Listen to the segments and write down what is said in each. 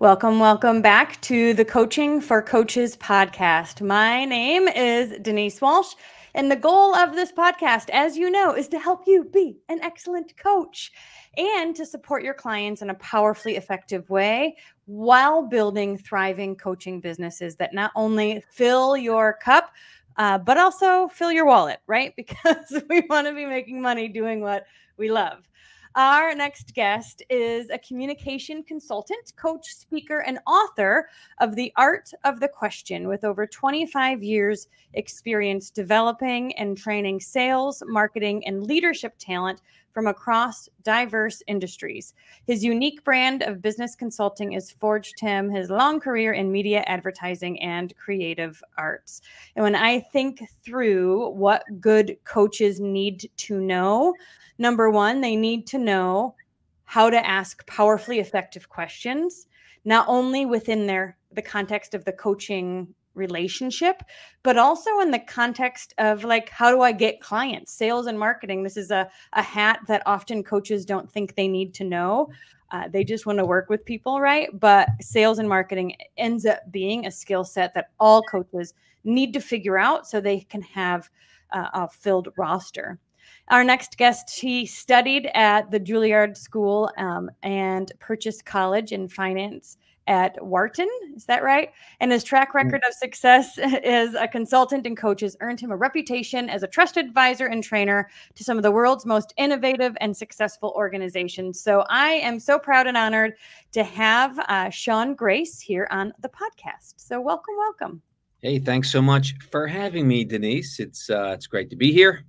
Welcome back to the Coaching for Coaches podcast. My name is Denise Walsh, and the goal of this podcast, as you know, is to help you be an excellent coach and to support your clients in a powerfully effective way while building thriving coaching businesses that not only fill your cup, but also fill your wallet, right? Because we want to be making money doing what we love. Our next guest is a communication consultant, coach, speaker, and author of The Art of the Question, with over 25 years experience developing and training sales, marketing, and leadership talent from across diverse industries. His unique brand of business consulting has forged him his long career in media, advertising, and creative arts. And when I think through what good coaches need to know, number one, they need to know how to ask powerfully effective questions, not only within the context of the coaching relationship, but also in the context of like, how do I get clients? Sales and marketing. This is a hat that often coaches don't think they need to know. They just want to work with people, right? But sales and marketing ends up being a skill set that all coaches need to figure out so they can have a filled roster. Our next guest, he studied at the Juilliard School and Purchase College in finance at Wharton. Is that right? And his track record of success as a consultant and coach has earned him a reputation as a trusted advisor and trainer to some of the world's most innovative and successful organizations. So I am so proud and honored to have Sean Grace here on the podcast. So welcome. Hey, thanks so much for having me, Denise. It's great to be here.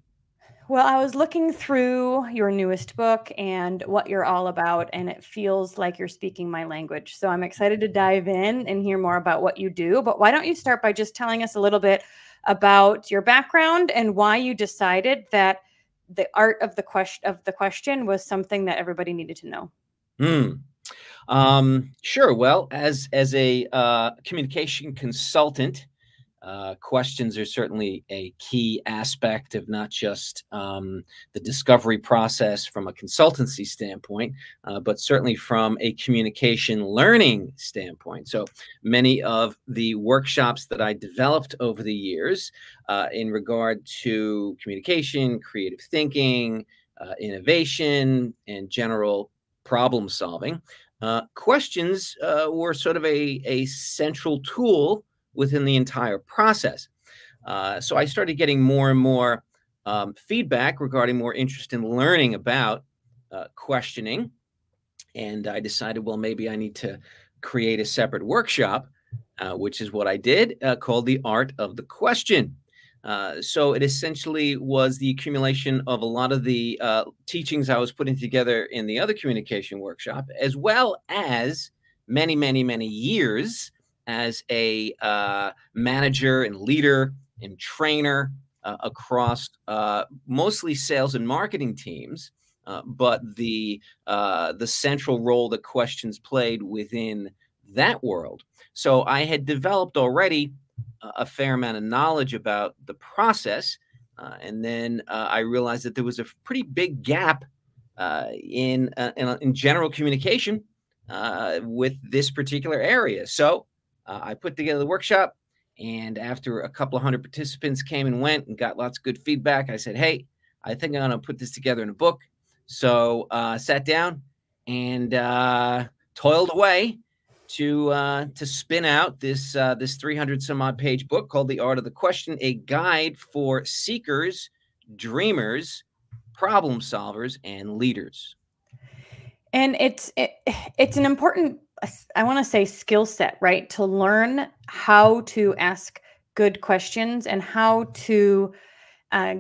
Well, I was looking through your newest book and what you're all about, and it feels like you're speaking my language. So I'm excited to dive in and hear more about what you do. But why don't you start by just telling us a little bit about your background and why you decided that the art of the question was something that everybody needed to know? Sure. Well, as a communication consultant, questions are certainly a key aspect of not just the discovery process from a consultancy standpoint, but certainly from a communication learning standpoint. So many of the workshops that I developed over the years in regard to communication, creative thinking, innovation, and general problem solving, questions were sort of a central tool within the entire process. So I started getting more and more feedback regarding more interest in learning about questioning. And I decided, well, maybe I need to create a separate workshop, which is what I did, called The Art of the Question. So it essentially was the accumulation of a lot of the teachings I was putting together in the other communication workshop, as well as many, many, many years as a manager and leader and trainer across mostly sales and marketing teams, but the central role that questions played within that world. So I had developed already a fair amount of knowledge about the process, and then I realized that there was a pretty big gap in general communication with this particular area. So I put together the workshop, and after a couple of hundred participants came and went and got lots of good feedback, I said, hey, I think I'm going to put this together in a book. So sat down and toiled away to spin out this 300 some odd page book called The Art of the Question, a guide for seekers, dreamers, problem solvers, and leaders. And it's an important, I want to say, skill set, right? To learn how to ask good questions and how to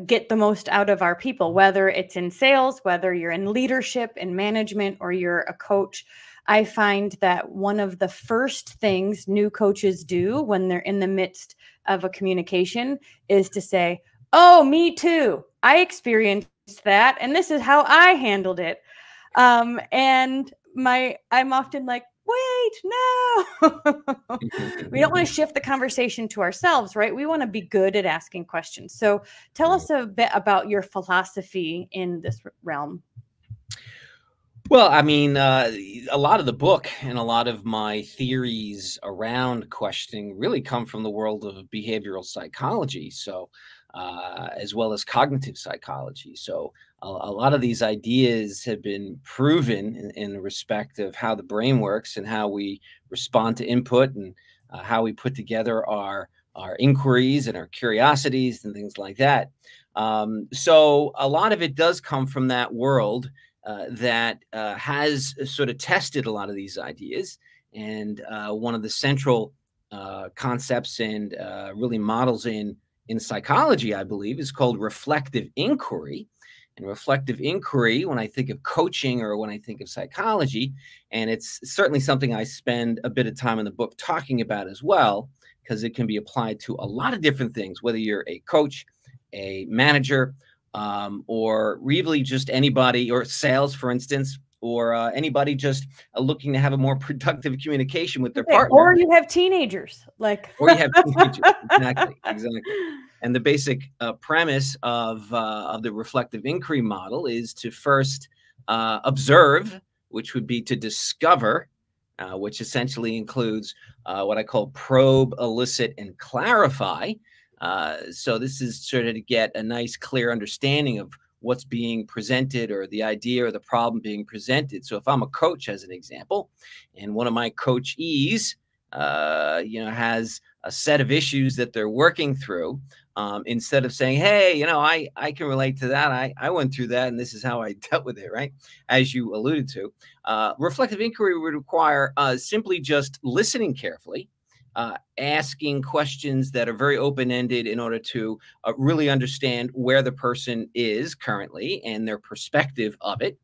get the most out of our people, whether it's in sales, whether you're in leadership and management, or you're a coach. I find that one of the first things new coaches do when they're in the midst of a communication is to say, oh, me too. I experienced that, and this is how I handled it. And I'm often like, wait, no. We don't want to shift the conversation to ourselves, right? We want to be good at asking questions. So tell us a bit about your philosophy in this realm. Well, I mean, a lot of the book and a lot of my theories around questioning really come from the world of behavioral psychology. So, as well as cognitive psychology. So, a lot of these ideas have been proven in respect of how the brain works and how we respond to input and how we put together our inquiries and our curiosities and things like that. So, a lot of it does come from that world that has sort of tested a lot of these ideas. And one of the central concepts and really models in psychology, I believe, is called reflective inquiry. And reflective inquiry, when I think of coaching or when I think of psychology, and it's certainly something I spend a bit of time in the book talking about as well, because it can be applied to a lot of different things, whether you're a coach, a manager, or really just anybody, or sales, for instance, or anybody just looking to have a more productive communication with their Okay, partner, or you have teenagers, like. or you have teenagers. Exactly, exactly. And the basic premise of the reflective inquiry model is to first observe, which would be to discover, which essentially includes what I call probe, elicit, and clarify. So this is sort of to get a nice, clear understanding of what's being presented or the idea or the problem being presented. So if I'm a coach, as an example, and one of my coachees, has a set of issues that they're working through, instead of saying, hey, I can relate to that. I went through that and this is how I dealt with it, right? As you alluded to, reflective inquiry would require simply just listening carefully, asking questions that are very open-ended in order to really understand where the person is currently and their perspective of it.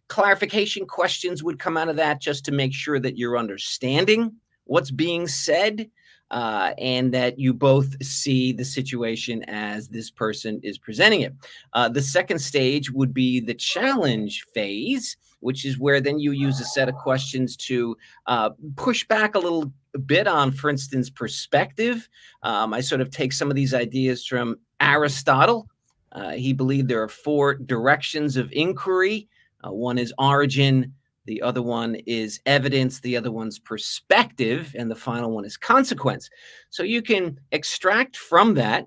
Clarification questions would come out of that just to make sure that you're understanding what's being said, and that you both see the situation as this person is presenting it. The second stage would be the challenge phase, which is where then you use a set of questions to push back a little bit on, for instance, perspective. I sort of take some of these ideas from Aristotle. He believed there are four directions of inquiry. One is origin, the other one is evidence, the other one's perspective, and the final one is consequence. So you can extract from that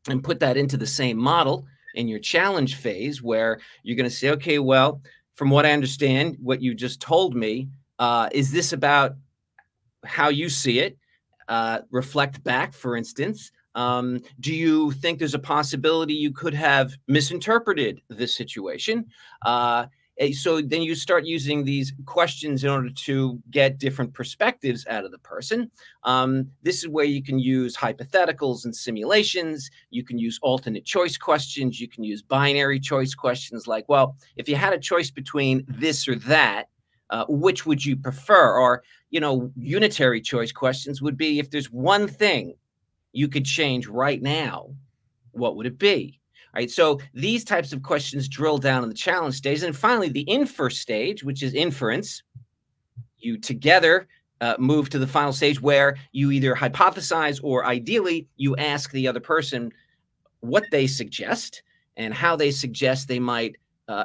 and put that into the same model in your challenge phase, where you're going to say, okay, well, from what I understand, what you just told me, is this about how you see it? Reflect back, for instance. Do you think there's a possibility you could have misinterpreted this situation? So then you start using these questions in order to get different perspectives out of the person. This is where you can use hypotheticals and simulations. You can use alternate choice questions. You can use binary choice questions like, well, if you had a choice between this or that, which would you prefer? Or, unitary choice questions would be, if there's one thing you could change right now, what would it be? Right. So these types of questions drill down in the challenge stage. And finally, the infer stage, which is inference, you together move to the final stage where you either hypothesize or ideally you ask the other person what they suggest and how they suggest they might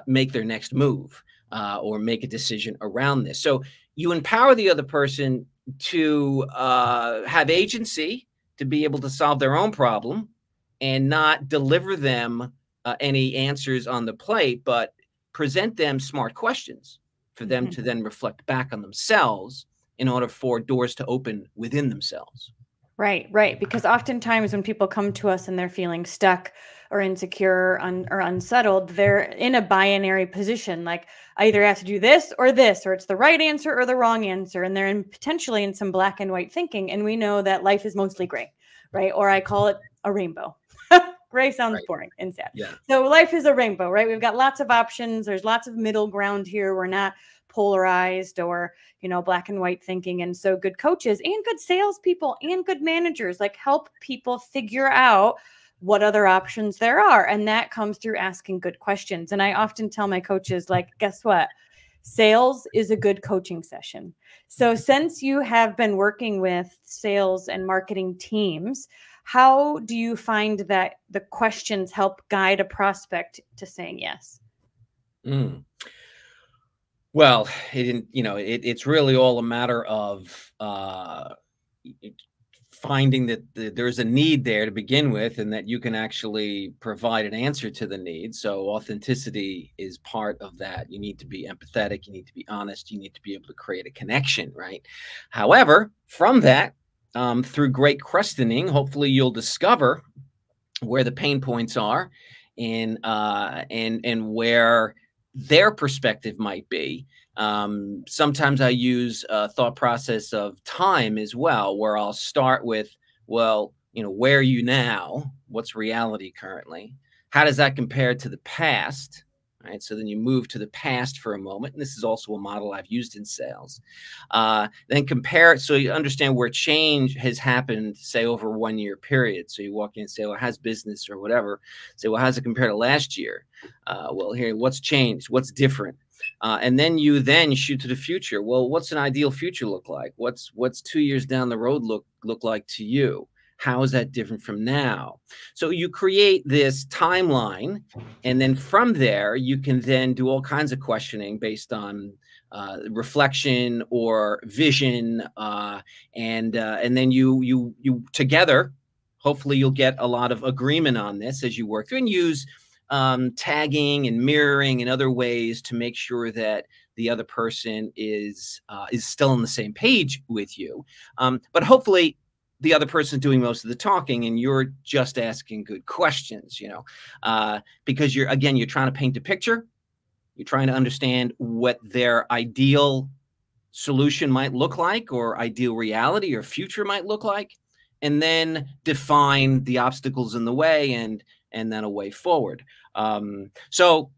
make their next move, or make a decision around this. So you empower the other person to have agency, to be able to solve their own problem, and not deliver them any answers on the plate, but present them smart questions for them to then reflect back on themselves in order for doors to open within themselves. Right, right. Because oftentimes when people come to us and they're feeling stuck or insecure or unsettled, they're in a binary position. Like, I either have to do this, or it's the right answer or the wrong answer. And they're potentially in some black and white thinking. And we know that life is mostly gray, right? Or I call it a rainbow. Gray sounds boring and sad. Yeah. So life is a rainbow, right? We've got lots of options. There's lots of middle ground here. We're not polarized or, black and white thinking. And so good coaches and good salespeople and good managers help people figure out what other options there are. And that comes through asking good questions. And I often tell my coaches, guess what? Sales is a good coaching session. So since you have been working with sales and marketing teams, how do you find that the questions help guide a prospect to saying yes? Well, it's really all a matter of finding that there's a need there to begin with, and that you can actually provide an answer to the need. So authenticity is part of that. You need to be empathetic. You need to be honest. You need to be able to create a connection, right? However, from that, through great questioning, hopefully you'll discover where the pain points are, and where their perspective might be. Sometimes I use a thought process of time as well, where I'll start with, well, where are you now? What's reality currently? How does that compare to the past? Right. So then you move to the past for a moment. And this is also a model I've used in sales. Then compare it so you understand where change has happened, say, over a 1 year period. So you walk in and say, well, how's business or whatever? Say, well, how's it compare to last year? Well, here, what's changed? What's different? And then you shoot to the future. Well, what's an ideal future look like? What's 2 years down the road look like to you? How is that different from now? So you create this timeline, and then from there, you can then do all kinds of questioning based on reflection or vision, and then you together, hopefully you'll get a lot of agreement on this as you work through, and use tagging and mirroring and other ways to make sure that the other person is still on the same page with you. But hopefully the other person is doing most of the talking, and you're just asking good questions, because you're trying to paint a picture. You're trying to understand what their ideal solution might look like, or ideal reality or future might look like, and then define the obstacles in the way, and then a way forward. So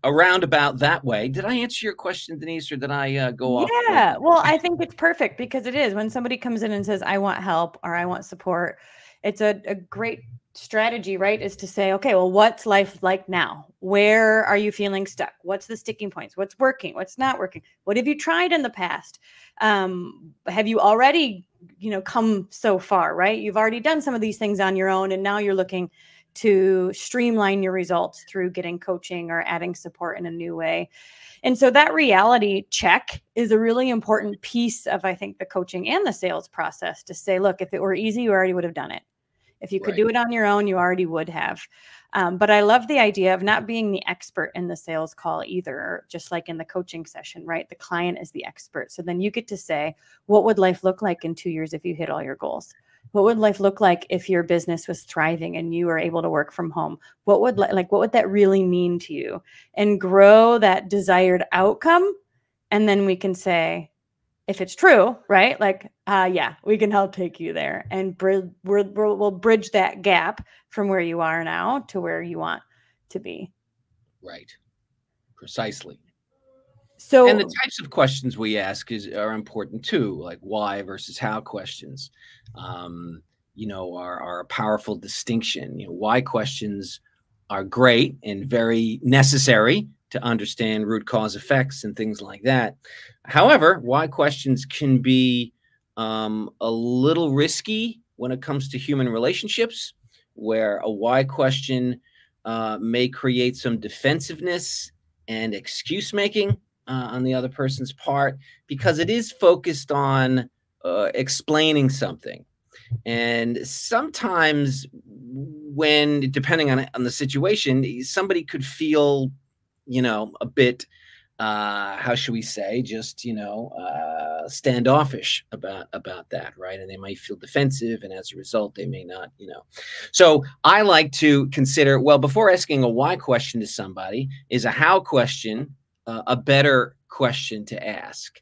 around about that way. Did I answer your question, Denise, or did I go off? Yeah, well, I think it's perfect, because it is, when somebody comes in and says, I want help or I want support, it's a great strategy, right? Is to say, okay, well, what's life like now? Where are you feeling stuck? What's the sticking points? What's working? What's not working? What have you tried in the past? Have you already, come so far, right? You've already done some of these things on your own, and now you're looking to streamline your results through getting coaching or adding support in a new way. And so that reality check is a really important piece of, I think, the coaching and the sales process, to say, look, if it were easy, you already would have done it. If you could do it on your own, you already would have. But I love the idea of not being the expert in the sales call either, just like in the coaching session, right? The client is the expert. So then you get to say, what would life look like in 2 years if you hit all your goals? What would life look like if your business was thriving and you were able to work from home? What would that really mean to you? And grow that desired outcome. And then we can say, if it's true, right? Yeah, we can help take you there, and we'll bridge that gap from where you are now to where you want to be. Right. Precisely. So, and the types of questions we ask are important too, like why versus how questions, are a powerful distinction. Why questions are great and very necessary to understand root cause effects and things like that. However, why questions can be a little risky when it comes to human relationships, where a why question may create some defensiveness and excuse making on the other person's part, because it is focused on explaining something. And sometimes, when depending on the situation, somebody could feel, a bit, how should we say, just standoffish about that, right? And they might feel defensive, and as a result, they may not, So I like to consider, well, before asking a why question to somebody, is a how question a better question to ask.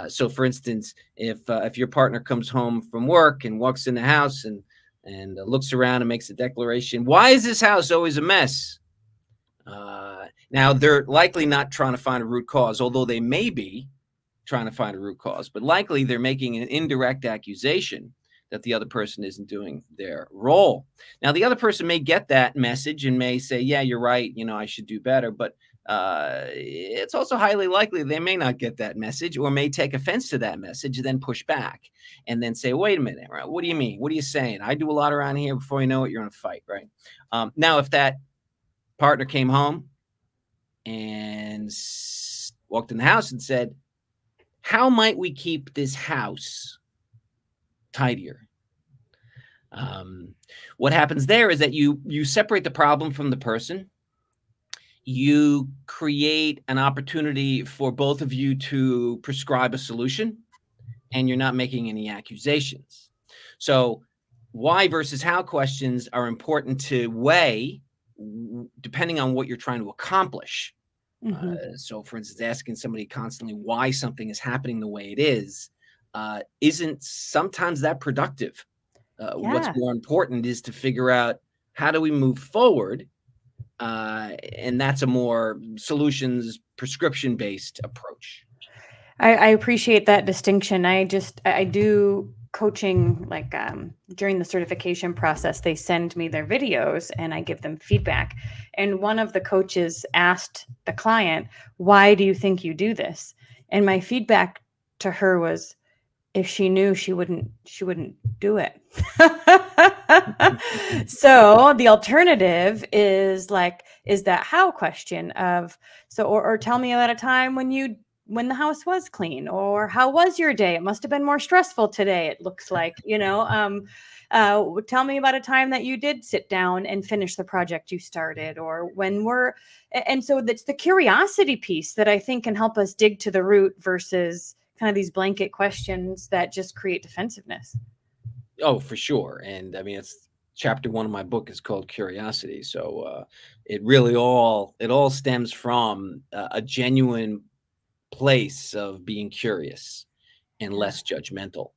So, for instance, if your partner comes home from work and walks in the house and looks around and makes a declaration, why is this house always a mess? Now, they're likely not trying to find a root cause, although they may be trying to find a root cause, but likely they're making an indirect accusation that the other person isn't doing their role. Now, the other person may get that message and may say, yeah, you're right, I should do better. But it's also highly likely they may not get that message, or may take offense to that message and then push back and then say, wait a minute, right? What do you mean? What are you saying? I do a lot around here. Before you know it, you're in a fight, right? Now, if that partner came home and walked in the house and said, how might we keep this house tidier? What happens there is that you separate the problem from the person. You create an opportunity for both of you to prescribe a solution, and you're not making any accusations. So why versus how questions are important to weigh depending on what you're trying to accomplish. So for instance, asking somebody constantly why something is happening the way it is isn't sometimes that productive. What's more important is to figure out how do we move forward, and that's a more solutions prescription-based approach. I appreciate that distinction. I do coaching like during the certification process, they send me their videos and I give them feedback. And one of the coaches asked the client, why do you think you do this? And my feedback to her was, if she knew, she wouldn't do it. So the alternative is that how question of, or tell me about a time when the house was clean, or how was your day? It must have been more stressful today. It looks like, tell me about a time that you did sit down and finish the project you started, or and so that's the curiosity piece that I think can help us dig to the root versus kind of these blanket questions that just create defensiveness. Oh, for sure. And I mean, it's chapter 1 of my book is called Curiosity. So it really all stems from a genuine place of being curious and less judgmental.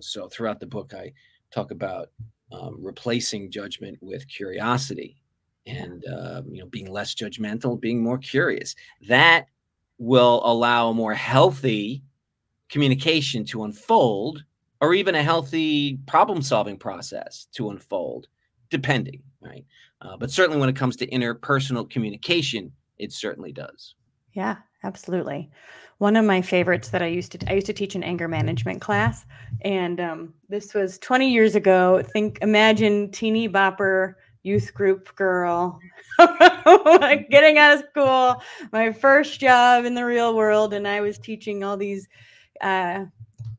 So throughout the book, I talk about replacing judgment with curiosity, and being less judgmental, being more curious. That will allow a more healthy communication to unfold, or even a healthy problem-solving process to unfold, depending, right? But certainly when it comes to interpersonal communication, it certainly does. Yeah, absolutely. One of my favorites that I used to teach an anger management class, and this was 20 years ago. Imagine teeny bopper youth group girl getting out of school, my first job in the real world, and I was teaching all these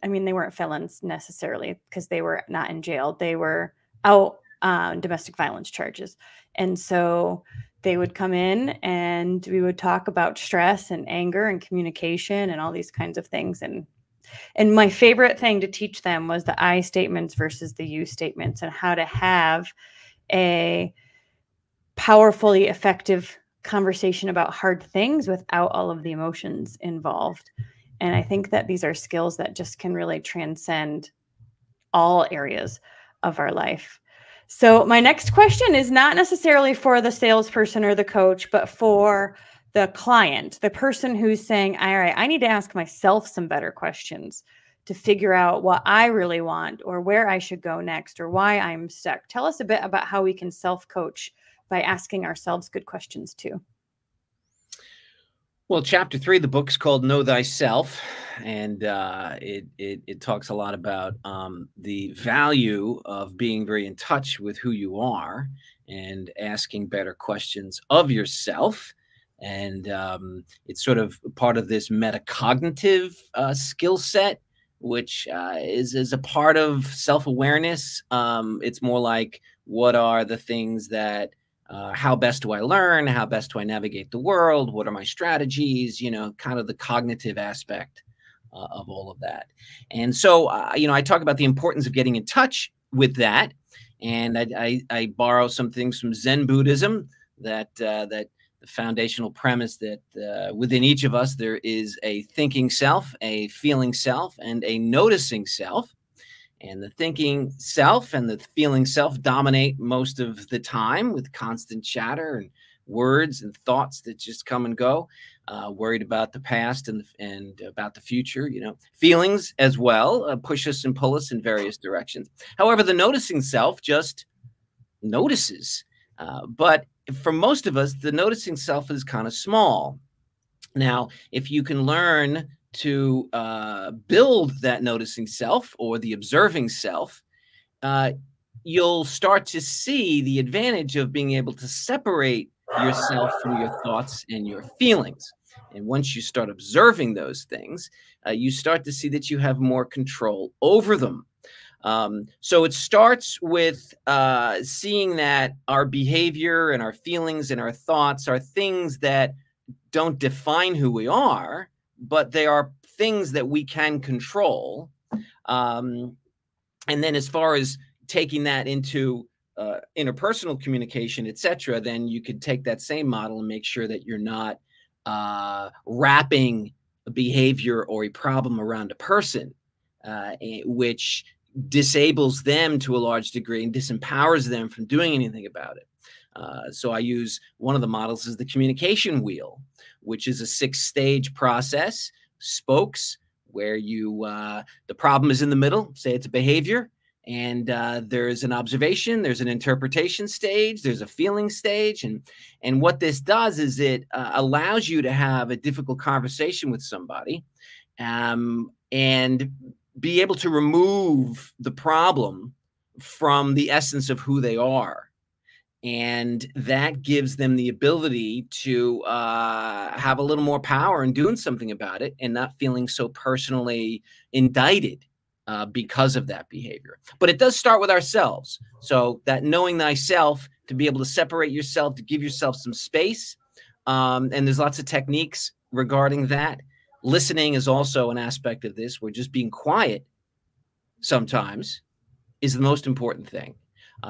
they weren't felons necessarily because they were not in jail. They were out on domestic violence charges. And so they would come in and we would talk about stress and anger and communication and all these kinds of things. And my favorite thing to teach them was the I statements versus the you statements, and how to have a powerfully effective conversation about hard things without all of the emotions involved. And I think that these are skills that just can really transcend all areas of our life. So my next question is not necessarily for the salesperson or the coach, but for the client, the person who's saying, all right, I need to ask myself some better questions to figure out what I really want, or where I should go next, or why I'm stuck. Tell us a bit about how we can self-coach by asking ourselves good questions too. Well, chapter 3 of the book is called Know Thyself, and it talks a lot about the value of being very in touch with who you are and asking better questions of yourself. And it's sort of part of this metacognitive skill set, which is a part of self-awareness. It's more like, what are the things that how best do I learn? How best do I navigate the world? What are my strategies? Kind of the cognitive aspect of all of that. And so, I talk about the importance of getting in touch with that. And I borrow some things from Zen Buddhism, that the foundational premise that within each of us, there is a thinking self, a feeling self, and a noticing self. And the thinking self and the feeling self dominate most of the time, with constant chatter and words and thoughts that just come and go, worried about the past and about the future. Feelings as well push us and pull us in various directions. However, the noticing self just notices. But for most of us, the noticing self is kind of small. Now, if you can learn to build that noticing self, or the observing self, you'll start to see the advantage of being able to separate yourself from your thoughts and your feelings. And once you start observing those things, you start to see that you have more control over them. So it starts with seeing that our behavior and our feelings and our thoughts are things that don't define who we are, but they are things that we can control. And then as far as taking that into interpersonal communication, etc., then you could take that same model and make sure that you're not wrapping a behavior or a problem around a person, which disables them to a large degree and disempowers them from doing anything about it. So I use one of the models is the communication wheel, which is a 6-stage process, spokes, where you the problem is in the middle, say it's a behavior, and there's an observation, there's an interpretation stage, there's a feeling stage, and what this does is it allows you to have a difficult conversation with somebody, and be able to remove the problem from the essence of who they are. And that gives them the ability to have a little more power in doing something about it and not feeling so personally indicted because of that behavior. But it does start with ourselves. So that knowing thyself, to be able to separate yourself, to give yourself some space. And there's lots of techniques regarding that. Listening is also an aspect of this, where just being quiet sometimes is the most important thing.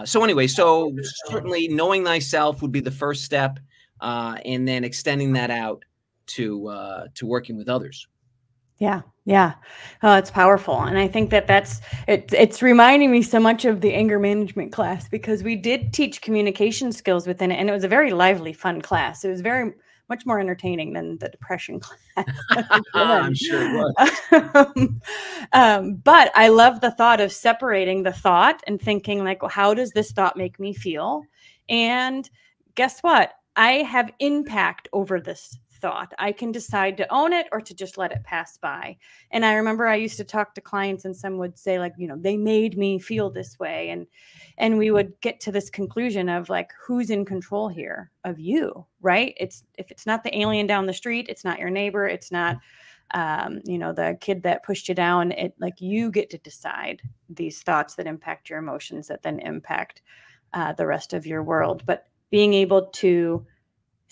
So anyway, so certainly knowing thyself would be the first step, and then extending that out to working with others. Yeah. Yeah. Oh, it's powerful. And I think that it's reminding me so much of the anger management class, because we did teach communication skills within it. And it was a very lively, fun class. It was very much more entertaining than the depression class. I'm sure it was. But I love the thought of separating the thought and thinking like, well, how does this thought make me feel? And guess what? I have impact over this thought. I can decide to own it or to just let it pass by. And I remember I used to talk to clients, and some would say like, they made me feel this way. And we would get to this conclusion of like, who's in control here of you, right? If it's not the alien down the street, it's not your neighbor, it's not, the kid that pushed you down. It like, you get to decide these thoughts that impact your emotions that then impact the rest of your world. But being able to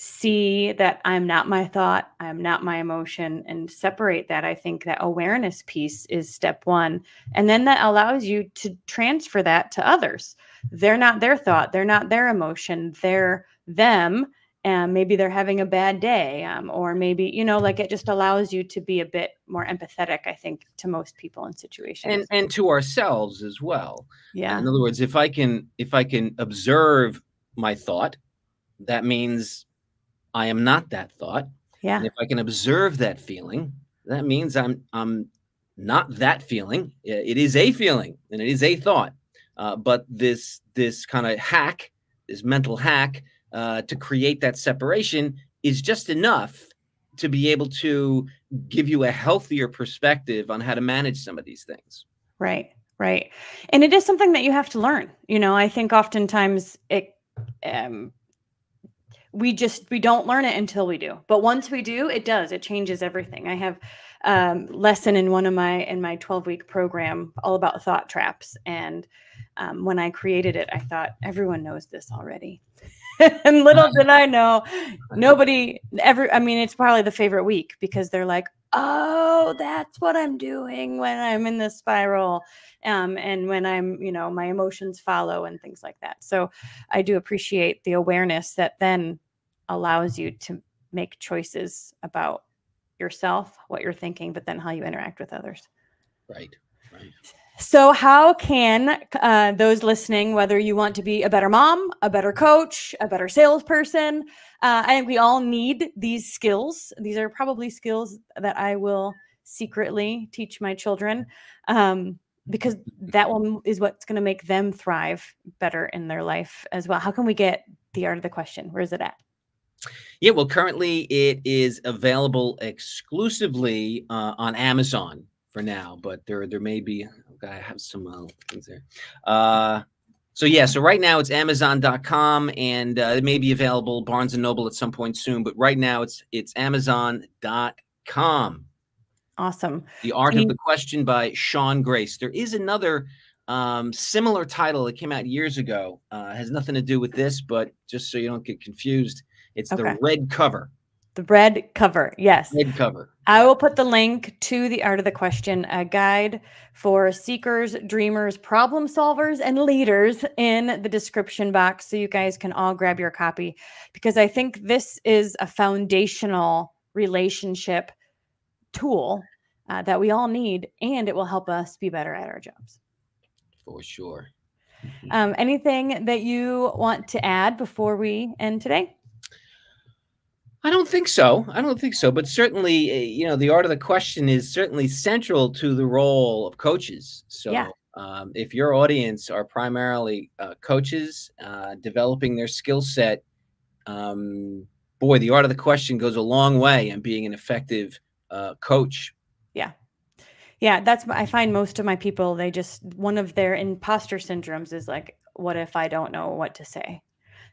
see that I'm not my thought, I'm not my emotion, and separate that. I think that awareness piece is step one. And then that allows you to transfer that to others. They're not their thought, they're not their emotion, they're them. And maybe they're having a bad day, or maybe, like it just allows you to be a bit more empathetic, I think, to most people in situations. And to ourselves as well. Yeah. In other words, if I can observe my thought, that means I am not that thought. Yeah. And if I can observe that feeling, that means I'm not that feeling. It is a feeling and it is a thought. But this kind of hack, this mental hack to create that separation is just enough to be able to give you a healthier perspective on how to manage some of these things. Right. Right. And it is something that you have to learn. I think oftentimes we don't learn it until we do. But once we do, it changes everything. I have lesson in my 12-week program all about thought traps. And when I created it, I thought everyone knows this already. And little did I know, it's probably the favorite week, because they're like, oh, that's what I'm doing when I'm in this spiral. And when I'm, my emotions follow and things like that. So I do appreciate the awareness that then allows you to make choices about yourself, what you're thinking, but then how you interact with others. Right. So how can those listening, whether you want to be a better mom, a better coach, a better salesperson, I think we all need these skills. These are probably skills that I will secretly teach my children, because that one is what's going to make them thrive better in their life as well. How can we get the art of the question? Where is it at? Yeah, well, currently it is available exclusively on Amazon for now, but there may be. I have some things there. So yeah, so right now it's Amazon.com, and it may be available Barnes and Noble at some point soon, but right now it's Amazon.com. Awesome. The Art of the Question by Sean Grace. There is another similar title that came out years ago. Has nothing to do with this, but just so you don't get confused, it's The Red Cover. The Red Cover, yes. Red Cover. I will put the link to The Art of the Question, a guide for seekers, dreamers, problem solvers, and leaders in the description box, so you guys can all grab your copy, because I think this is a foundational relationship tool that we all need, and it will help us be better at our jobs. For sure. Anything that you want to add before we end today? I don't think so. But certainly, you know, the art of the question is certainly central to the role of coaches. So Yeah. If your audience are primarily coaches developing their skill set, boy, the art of the question goes a long way in being an effective coach. Yeah. Yeah, that's I find most of my people, they just, one of their imposter syndromes is like, what if I don't know what to say?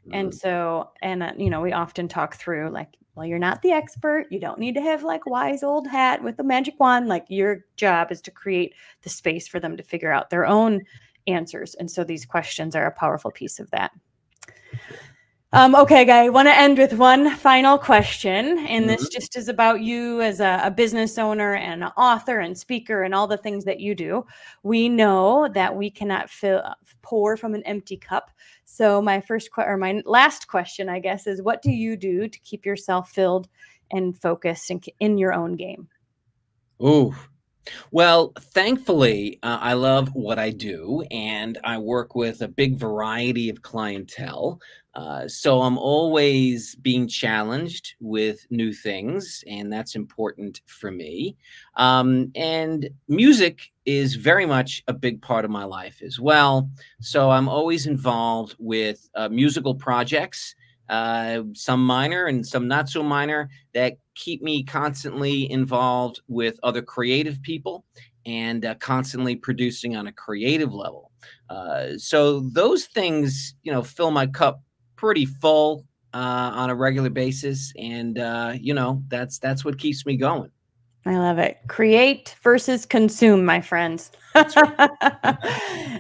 And so, you know, we often talk through like, well, you're not the expert. You don't need to have like wise old hat with a magic wand. Like, your job is to create the space for them to figure out their own answers. And so these questions are a powerful piece of that. Okay, guy, I want to end with one final question. And this just is about you as a business owner and an author and speaker and all the things that you do. We know that we cannot pour from an empty cup. So my last question, I guess, is what do you do to keep yourself filled and focused in your own game? Ooh. Well, thankfully, I love what I do, and I work with a big variety of clientele. So I'm always being challenged with new things, and that's important for me. And music is very much a big part of my life as well. So I'm always involved with musical projects, some minor and some not so minor, that keep me constantly involved with other creative people and constantly producing on a creative level. So those things, you know, fill my cup pretty full on a regular basis, and you know, that's what keeps me going. I love it. Create versus consume, my friends.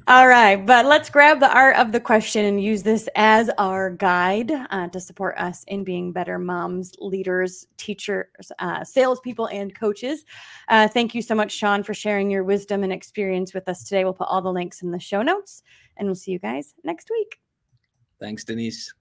All right, but let's grab the art of the question and use this as our guide to support us in being better moms, leaders, teachers, salespeople, and coaches. Thank you so much, Sean, for sharing your wisdom and experience with us today. We'll put all the links in the show notes, and we'll see you guys next week. Thanks, Denise.